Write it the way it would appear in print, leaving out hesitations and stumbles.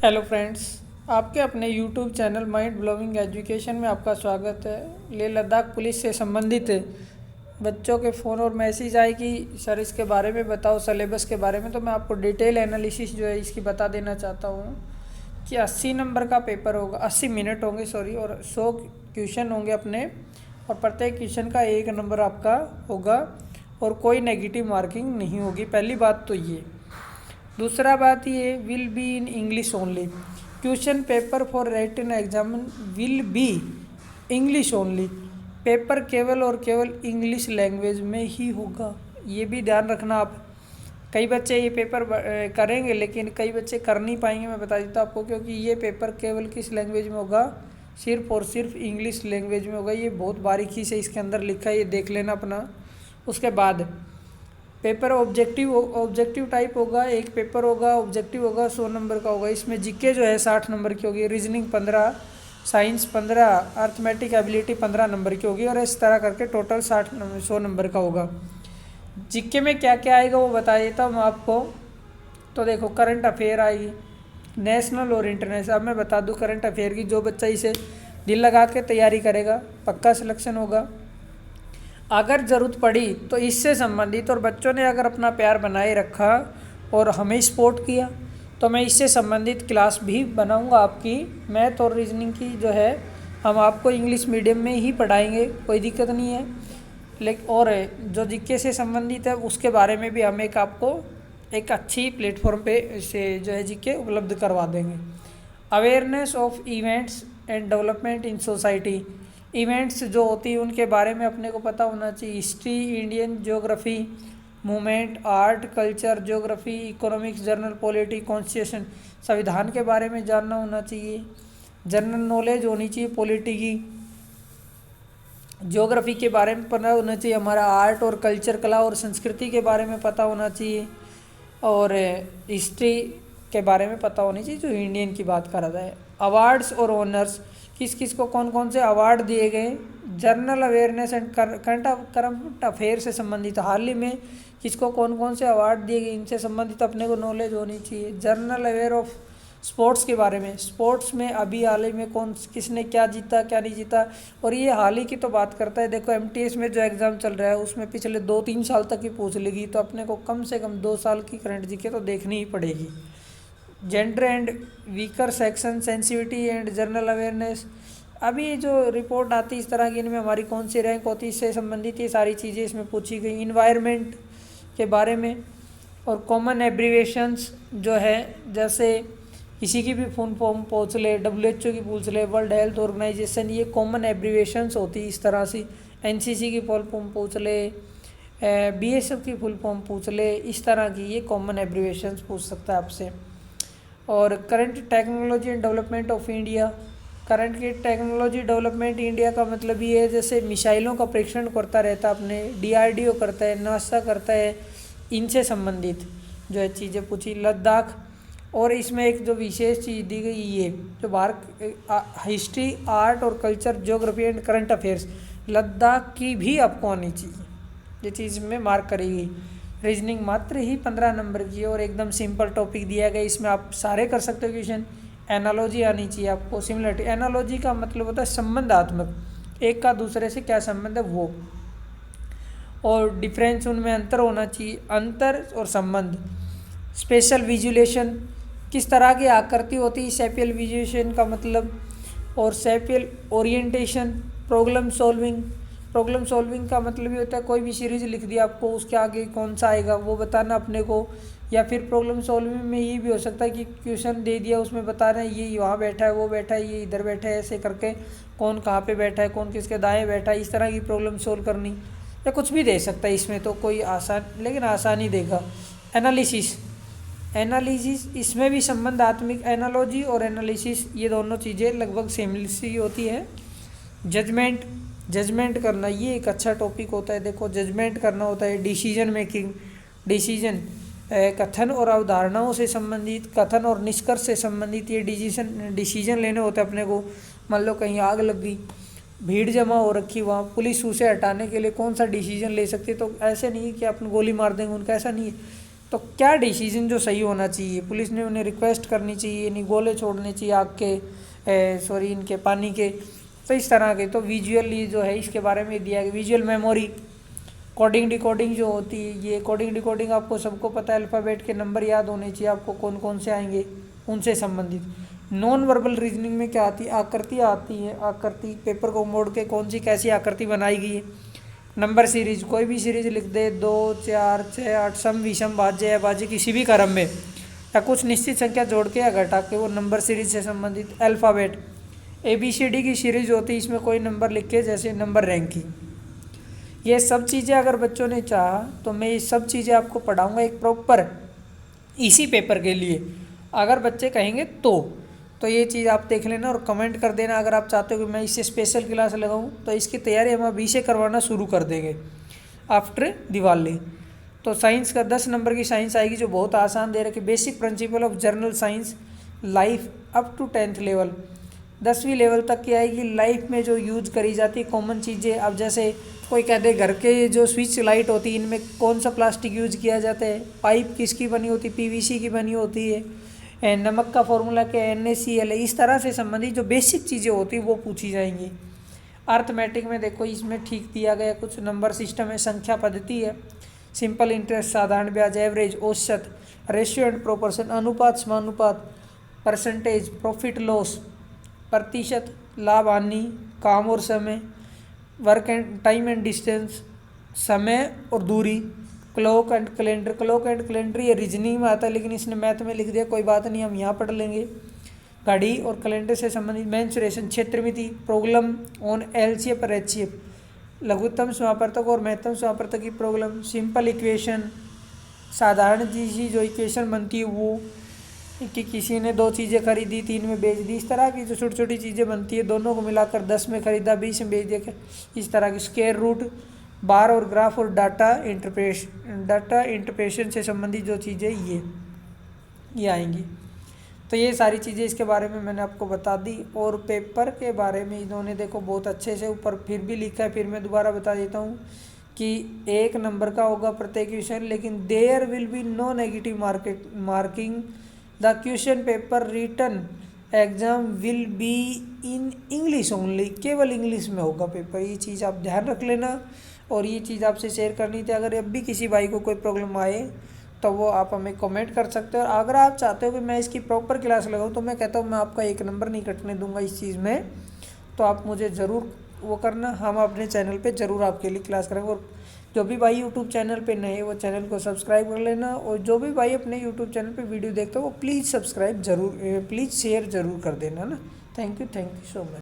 Hello friends, आपके अपने YouTube channel mind blowing education में आपका स्वागत है। लेह लद्दाख पुलिस से संबंधित बच्चों के फ़ोन और मैसेज आए कि सर इसके बारे में बताओ, सिलेबस के बारे में। तो मैं आपको डिटेल एनालिसिस जो है इसकी बता देना चाहता हूँ कि 80 नंबर का पेपर होगा, 80 मिनट होंगे सॉरी, और 100 क्वेश्चन होंगे अपने, और प्रत्येक क्वेश्चन का 1 नंबर आपका होगा और कोई नेगेटिव मार्किंग नहीं होगी। पहली बात तो ये। दूसरा बात ये, will be in English only. Question paper for written exam will be English only. Paper केवल और केवल इंग्लिश लैंग्वेज में ही होगा, ये भी ध्यान रखना आप। कई बच्चे ये पेपर करेंगे लेकिन कई बच्चे कर नहीं पाएंगे, मैं बता देता हूँ आपको, क्योंकि ये पेपर केवल किस लैंग्वेज में होगा, सिर्फ और सिर्फ इंग्लिश लैंग्वेज में होगा। ये बहुत बारीकी से इसके अंदर लिखा है, ये देख लेना अपना। उसके बाद पेपर ऑब्जेक्टिव टाइप होगा। एक पेपर होगा ऑब्जेक्टिव होगा, 100 नंबर का होगा। इसमें जीके जो है 60 नंबर की होगी, reasoning 15, science 15, arithmetic ability 15 number की होगी, और इस तरह करके टोटल 100 नंबर का होगा। जीके में क्या क्या आएगा वो बता देता हूँ मैं आपको। तो देखो, करंट अफेयर आएगी, नेशनल और इंटरनेशनल। अब मैं बता दूँ करंट अफेयर की, जो बच्चा इसे दिल लगा के तैयारी करेगा पक्का सिलेक्शन होगा। अगर ज़रूरत पड़ी तो इससे संबंधित, और बच्चों ने अगर अपना प्यार बनाए रखा और हमें सपोर्ट किया, तो मैं इससे संबंधित क्लास भी बनाऊंगा आपकी। मैथ और रीजनिंग की जो है हम आपको इंग्लिश मीडियम में ही पढ़ाएंगे, कोई दिक्कत नहीं है। लेकिन और जो जीके से संबंधित है उसके बारे में भी हम एक आपको एक अच्छी प्लेटफॉर्म पे से जो है जीके उपलब्ध करवा देंगे। Awareness of events and development in society. Events जो होती हैं उनके बारे में अपने को पता होना चाहिए। History, Indian geography, movement, art, culture, geography, economics, journal polity, constitution, संविधान के बारे में जानना होना चाहिए। जनरल नॉलेज होनी चाहिए पॉलिटी की। ज्योग्राफी के बारे में पता होना चाहिए। हमारा आर्ट और कल्चर, कला और संस्कृति के बारे में पता होना चाहिए। और हिस्ट्री के बारे में पता होनी चाहिए, जो इंडियन की बात करा जाए। अवार्ड्स और ऑनर्स, किस किस को कौन कौन से अवार्ड दिए गए। General awareness and current affair से संबंधित हाल ही में किसको कौन कौन से अवार्ड दिए गए, इनसे संबंधित अपने को नॉलेज होनी चाहिए। जनरल अवेयर ऑफ स्पोर्ट्स के बारे में, स्पोर्ट्स में अभी हाल ही में कौन किसने क्या जीता क्या नहीं जीता। और ये हाल ही की तो बात करता है। देखो एमटीएस में जो एग्ज़ाम चल रहा है उसमें पिछले 2-3 साल तक ही पूछ लेगी, तो अपने को कम से कम 2 साल की करंट जीके तो देखनी ही पड़ेगी। Gender and weaker section, sensitivity and general awareness, अभी जो रिपोर्ट आती है इस तरह की, इनमें हमारी कौन सी रैंक होती है, इससे संबंधित ये सारी चीज़ें इसमें पूछी गई। इन्वायरमेंट के बारे में, और कॉमन एब्रीवेशंस जो है, जैसे किसी की भी फुल फॉर्म पूछ ले, WHO की पूछ ले, वर्ल्ड हेल्थ ऑर्गेनाइजेशन, ये कॉमन एब्रीवेशंस होती है इस तरह से। NCC की फुल फॉर्म पूछ ले, BSF की फुल फॉर्म पूछ ले, इस तरह की ये कॉमन एब्रीवेशंस पूछ सकता है आपसे। और current technology and development of India, current की टेक्नोलॉजी डेवलपमेंट इंडिया का मतलब ये है, जैसे मिसाइलों का परीक्षण करता रहता है अपने, DRDO करता है, नासा करता है, इनसे संबंधित जो है चीज़ें पूछी। लद्दाख, और इसमें एक जो विशेष चीज़ दी गई, ये जो भारत हिस्ट्री, आर्ट और culture, geography and current affairs, Ladakh की भी आपको आनी चाहिए, ये चीज़ में मार्क करेगी। रीजनिंग मात्र ही 15 नंबर की है और एकदम सिंपल टॉपिक दिया गया, इसमें आप सारे कर सकते हो क्वेश्चन। एनालॉजी आनी चाहिए आपको, सिमिलरिटी। एनालॉजी का मतलब होता है संबंधात्मक, एक का दूसरे से क्या संबंध है वो, और डिफरेंस, उनमें अंतर होना चाहिए, अंतर और संबंध। स्पेशल विजुलेशन, किस तरह की आकृति होती है सेपियल विजुलेशन का मतलब, और spatial orientation. Problem solving, problem solving का मतलब ये होता है कोई भी सीरीज लिख दी आपको, उसके आगे कौन सा आएगा वो बताना अपने को। या फिर प्रॉब्लम सॉल्विंग में ये भी हो सकता है कि क्वेश्चन दे दिया, उसमें बता रहे हैं ये वहाँ बैठा है, वो बैठा है, ये इधर बैठा है, ऐसे करके कौन कहाँ पे बैठा है, कौन किसके दाएं बैठा है, इस तरह की प्रॉब्लम सोल्व करनी। या कुछ भी दे सकता है इसमें, तो कोई आसान, लेकिन आसान ही देगा। एनालिसिस, एनालिसिस इसमें भी संबंधात्मक, एनालॉजी और एनालिसिस ये दोनों चीज़ें लगभग सेम सी होती है। जजमेंट, जजमेंट करना ये एक अच्छा टॉपिक होता है। देखो जजमेंट करना होता है। डिसीजन मेकिंग, डिसीजन कथन और अवधारणाओं से संबंधित, कथन और निष्कर्ष से संबंधित ये डिसीजन लेने होते हैं अपने को। मान लो कहीं आग लग गई, भीड़ जमा हो रखी, वहाँ पुलिस उसे हटाने के लिए कौन सा डिसीजन ले सकती है। तो ऐसे नहीं है कि अपन गोली मार देंगे उनका, ऐसा नहीं है। तो क्या डिसीजन जो सही होना चाहिए, पुलिस ने उन्हें रिक्वेस्ट करनी चाहिए, नहीं गोले छोड़ने चाहिए आग के, सॉरी इनके पानी के, तो इस तरह के। तो विजुअली जो है इसके बारे में दिया गया। विजुअल मेमोरी, कोडिंग डिकोडिंग जो होती है, ये कोडिंग डिकोडिंग आपको सबको पता है, अल्फ़ाबेट के नंबर याद होने चाहिए आपको, कौन कौन से आएंगे उनसे संबंधित। नॉन वर्बल रीजनिंग में क्या आती है, आकृतियाँ आती है, आकृति, पेपर को मोड़ के कौन सी कैसी आकृति बनाई गई है। नंबर सीरीज, कोई भी सीरीज लिख दे, 2 4 6 8, सम विषम भाज्य या भाज्य किसी भी क्रम में, या कुछ निश्चित संख्या जोड़ के या घटा के, वो नंबर सीरीज से संबंधित। अल्फ़ाबेट, ABCD की सीरीज होती है, इसमें कोई नंबर लिख के, जैसे नंबर रैंकिंग। ये सब चीज़ें अगर बच्चों ने चाहा तो मैं ये सब चीज़ें आपको पढ़ाऊँगा एक प्रॉपर इसी पेपर के लिए, अगर बच्चे कहेंगे तो ये चीज़ आप देख लेना और कमेंट कर देना। अगर आप चाहते हो कि मैं इससे स्पेशल क्लास लगाऊं तो इसकी तैयारी हम अभी से करवाना शुरू कर देंगे आफ्टर दिवाली। तो साइंस का 10 नंबर की साइंस आएगी जो बहुत आसान दे रखी, basic principle of general science life up to 10th level, 10वीं लेवल तक की आएगी। लाइफ में जो यूज करी जाती है कॉमन चीज़ें, अब जैसे कोई कहते हैं घर के जो स्विच लाइट होती है इनमें कौन सा प्लास्टिक यूज किया जाता है, पाइप किसकी बनी होती है, PVC की बनी होती है, नमक का फॉर्मूला क्या है, NaCl है। इस तरह से संबंधित जो बेसिक चीज़ें होती हैं वो पूछी जाएंगी। अर्थमेटिक में देखो इसमें ठीक दिया गया, कुछ नंबर सिस्टम है, संख्या पद्धति है, सिंपल इंटरेस्ट, साधारण ब्याज, एवरेज, औसत, रेशियो एंड प्रोपोर्शन, अनुपात समानुपात, परसेंटेज, प्रॉफिट लॉस, प्रतिशत, लाभ हानि, काम और समय, work and time and distance, समय और दूरी, clock and calendar. Clock and calendar ये रीजनिंग में आता है लेकिन इसने मैथ में लिख दिया, कोई बात नहीं, हम यहाँ पढ़ लेंगे। घड़ी और कैलेंडर से संबंधित। मेंसुरेशन, क्षेत्रमिति, प्रॉब्लम ऑन LCF और HCF, लघुत्तम समापवर्तक और महत्तम समापवर्तक की प्रॉब्लम, सिंपल इक्वेशन, साधारण चीज़ जो इक्वेशन बनती है वो, कि किसी ने 2 चीज़ें खरीदी 3 में बेच दी, इस तरह की जो छोटी छोटी चीज़ें बनती है, दोनों को मिलाकर 10 में खरीदा 20 में बेच दिया, इस तरह की। स्क्वायर रूट, बार और ग्राफ और डाटा इंटरप्रेशन से संबंधित जो चीज़ें ये आएंगी। तो ये सारी चीज़ें इसके बारे में मैंने आपको बता दी। और पेपर के बारे में इन्होंने देखो बहुत अच्छे से ऊपर फिर भी लिखा है, फिर मैं दोबारा बता देता हूँ कि 1 नंबर का होगा प्रत्येक क्वेश्चन, लेकिन there will be no negative marking, the question paper written exam will be in English only, केवल इंग्लिश में होगा पेपर। ये चीज़ आप ध्यान रख लेना और ये चीज़ आपसे शेयर करनी थी। अगर अब भी किसी भाई को कोई प्रॉब्लम आए तो वो आप हमें कमेंट कर सकते हो। और अगर आप चाहते हो कि मैं इसकी प्रॉपर क्लास लगाऊं तो मैं कहता हूं मैं आपका 1 नंबर नहीं कटने दूंगा इस चीज़ में, तो आप मुझे ज़रूर वो करना, हम अपने चैनल पे ज़रूर आपके लिए क्लास करेंगे। और जो भी भाई यूट्यूब चैनल पे नए वो चैनल को सब्सक्राइब कर लेना, और जो भी भाई अपने यूट्यूब चैनल पे वीडियो देखते हो वो प्लीज़ सब्सक्राइब ज़रूर, प्लीज़ शेयर ज़रूर कर देना ना। Thank you so much.